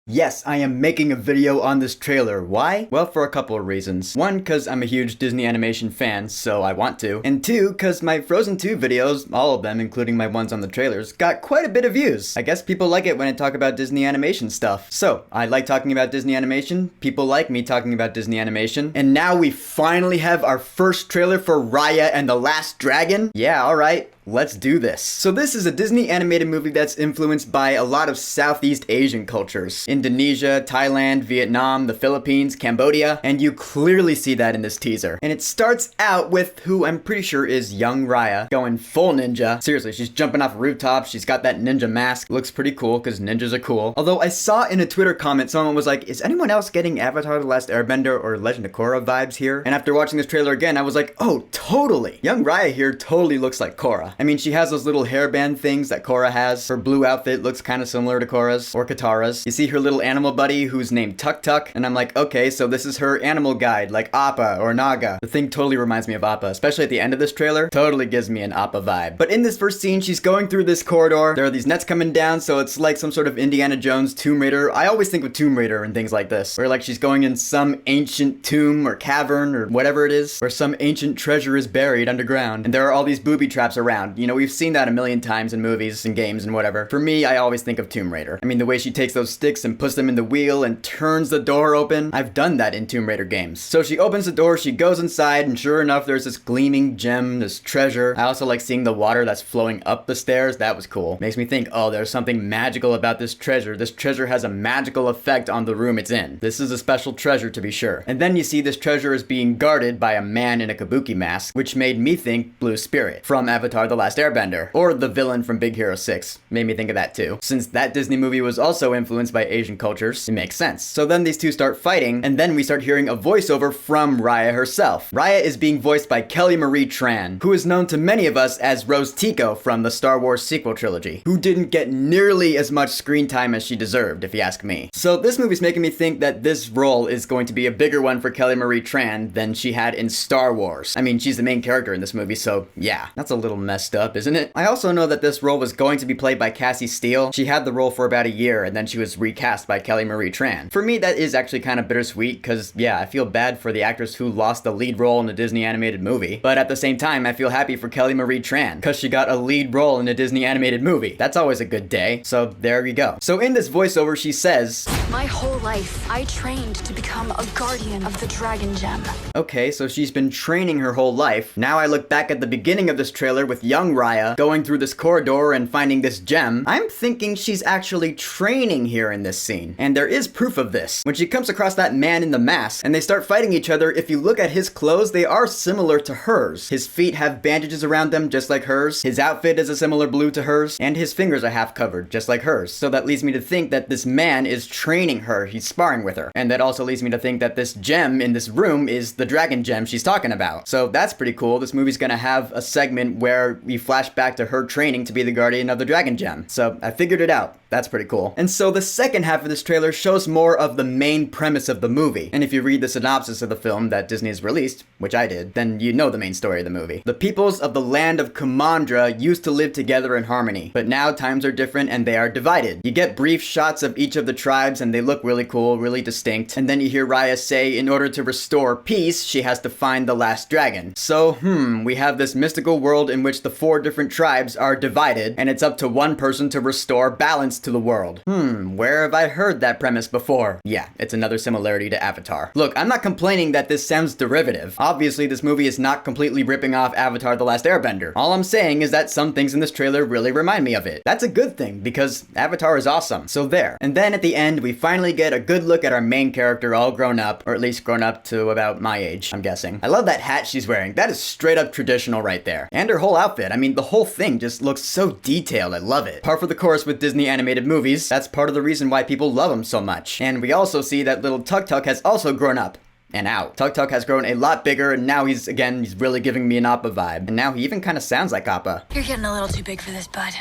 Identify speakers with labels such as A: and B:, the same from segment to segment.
A: Yes, I am making a video on this trailer. Why? Well, for a couple of reasons. One, because I'm a huge Disney animation fan, so I want to. And two, because my Frozen 2 videos, all of them, including my ones on the trailers, got quite a bit of views. I guess people like it when I talk about Disney animation stuff. So, I like talking about Disney animation, people like me talking about Disney animation, and now we finally have our first trailer for Raya and the Last Dragon? Yeah, alright. Let's do this. So this is a Disney animated movie that's influenced by a lot of Southeast Asian cultures. Indonesia, Thailand, Vietnam, the Philippines, Cambodia, and you clearly see that in this teaser. And it starts out with who I'm pretty sure is young Raya, going full ninja. Seriously, she's jumping off rooftops, she's got that ninja mask. Looks pretty cool, because ninjas are cool. Although I saw in a Twitter comment, someone was like, is anyone else getting Avatar The Last Airbender or Legend of Korra vibes here? And after watching this trailer again, I was like, oh, totally! Young Raya here totally looks like Korra. I mean, she has those little hairband things that Korra has. Her blue outfit looks kind of similar to Korra's, or Katara's. You see her little animal buddy who's named Tuk Tuk, and I'm like, okay, so this is her animal guide, like Appa or Naga. The thing totally reminds me of Appa, especially at the end of this trailer. Totally gives me an Appa vibe. But in this first scene, she's going through this corridor. There are these nets coming down, so it's like some sort of Indiana Jones Tomb Raider. I always think of Tomb Raider and things like this, where like she's going in some ancient tomb or cavern or whatever it is, where some ancient treasure is buried underground, and there are all these booby traps around. You know, we've seen that a million times in movies and games and whatever. For me, I always think of Tomb Raider. I mean, the way she takes those sticks and puts them in the wheel and turns the door open. I've done that in Tomb Raider games. So she opens the door, she goes inside, and sure enough, there's this gleaming gem, this treasure. I also like seeing the water that's flowing up the stairs. That was cool. Makes me think, oh, there's something magical about this treasure. This treasure has a magical effect on the room it's in. This is a special treasure to be sure. And then you see this treasure is being guarded by a man in a kabuki mask, which made me think Blue Spirit from Avatar The Last Airbender. Or the villain from Big Hero 6. Made me think of that too. Since that Disney movie was also influenced by Asian cultures, it makes sense. So then these two start fighting, and then we start hearing a voiceover from Raya herself. Raya is being voiced by Kelly Marie Tran, who is known to many of us as Rose Tico from the Star Wars sequel trilogy, who didn't get nearly as much screen time as she deserved, if you ask me. So this movie's making me think that this role is going to be a bigger one for Kelly Marie Tran than she had in Star Wars. I mean, she's the main character in this movie, so yeah, that's a little messed up, isn't it? I also know that this role was going to be played by Cassie Steele. She had the role for about a year, and then she was recast by Kelly Marie Tran. For me, that is actually kind of bittersweet, because yeah, I feel bad for the actress who lost the lead role in a Disney animated movie. But at the same time, I feel happy for Kelly Marie Tran, because she got a lead role in a Disney animated movie. That's always a good day. So there we go. So in this voiceover, she says,
B: my whole life, I trained to become a guardian of the Dragon Gem.
A: Okay, so she's been training her whole life. Now I look back at the beginning of this trailer with young Raya going through this corridor and finding this gem. I'm thinking she's actually training here in this scene. And there is proof of this. When she comes across that man in the mask and they start fighting each other, if you look at his clothes, they are similar to hers. His feet have bandages around them just like hers. His outfit is a similar blue to hers. And his fingers are half covered just like hers. So that leads me to think that this man is training her. He's sparring with her. And that also leads me to think that this gem in this room is the dragon gem she's talking about. So that's pretty cool. This movie's gonna have a segment where we flash back to her training to be the guardian of the dragon gem. So I figured it out. That's pretty cool. And so the second half of this trailer shows more of the main premise of the movie. And if you read the synopsis of the film that Disney has released, which I did, then you know the main story of the movie. The peoples of the land of Kumandra used to live together in harmony, but now times are different and they are divided. You get brief shots of each of the tribes and they look really cool, really distinct. And then you hear Raya say, in order to restore peace, she has to find the last dragon. So, we have this mystical world in which the 4 different tribes are divided, and it's up to one person to restore balance to the world. Where have I heard that premise before? Yeah, it's another similarity to Avatar. Look, I'm not complaining that this sounds derivative. Obviously, this movie is not completely ripping off Avatar The Last Airbender. All I'm saying is that some things in this trailer really remind me of it. That's a good thing, because Avatar is awesome. So there. And then at the end, we finally get a good look at our main character all grown up, or at least grown up to about my age, I'm guessing. I love that hat she's wearing. That is straight up traditional right there. And her whole outfit. I mean, the whole thing just looks so detailed. I love it. Par for the course with Disney animated movies. That's part of the reason why people love them so much. And we also see that little Tuk Tuk has also grown up. And out. Tuk Tuk has grown a lot bigger, and now he's really giving me an Appa vibe. And now he even kind of sounds like Appa.
B: You're getting a little too big for this, bud.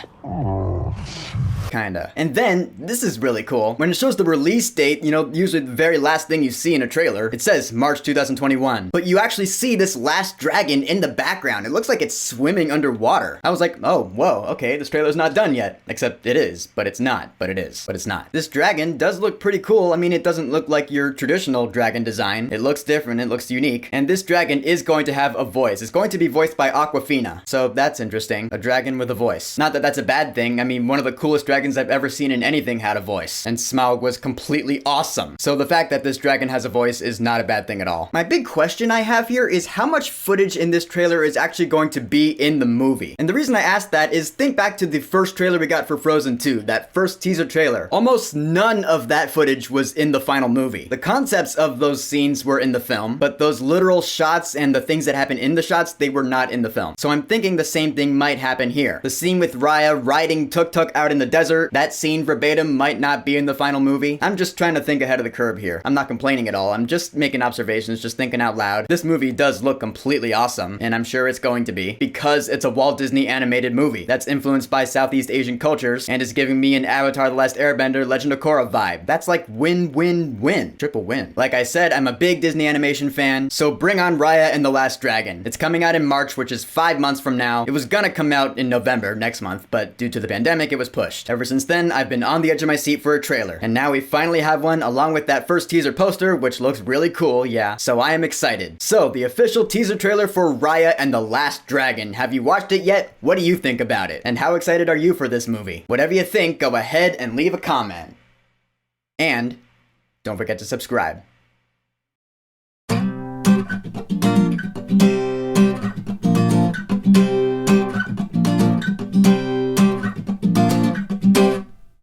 A: Kinda. And then, this is really cool. When it shows the release date, you know, usually the very last thing you see in a trailer, it says March 2021. But you actually see this last dragon in the background. It looks like it's swimming underwater. I was like, oh, whoa, okay, this trailer's not done yet. Except it is, but it's not. But it is, but it's not. This dragon does look pretty cool. I mean, it doesn't look like your traditional dragon design. It looks different, it looks unique. And this dragon is going to have a voice. It's going to be voiced by Aquafina. So that's interesting. A dragon with a voice. Not that that's a bad thing. I mean, one of the coolest dragons I've ever seen in anything had a voice. And Smaug was completely awesome. So the fact that this dragon has a voice is not a bad thing at all. My big question I have here is how much footage in this trailer is actually going to be in the movie? And the reason I ask that is think back to the first trailer we got for Frozen 2, that first teaser trailer. Almost none of that footage was in the final movie. The concepts of those scenes were in the film, but those literal shots and the things that happen in the shots, they were not in the film. So I'm thinking the same thing might happen here. The scene with Raya riding tuk-tuk out in the desert, that scene verbatim might not be in the final movie. I'm just trying to think ahead of the curve here. I'm not complaining at all. I'm just making observations, just thinking out loud. This movie does look completely awesome, and I'm sure it's going to be, because it's a Walt Disney animated movie that's influenced by Southeast Asian cultures and is giving me an Avatar: The Last Airbender Legend of Korra vibe. That's like win-win-win. Triple win. Like I said, I'm a big Disney animation fan, so bring on Raya and the Last Dragon. It's coming out in March, which is 5 months from now. It was gonna come out in November, next month, but due to the pandemic, it was pushed. Ever since then, I've been on the edge of my seat for a trailer, and now we finally have one along with that first teaser poster, which looks really cool, yeah, so I am excited. So, the official teaser trailer for Raya and the Last Dragon. Have you watched it yet? What do you think about it? And how excited are you for this movie? Whatever you think, go ahead and leave a comment. And don't forget to subscribe.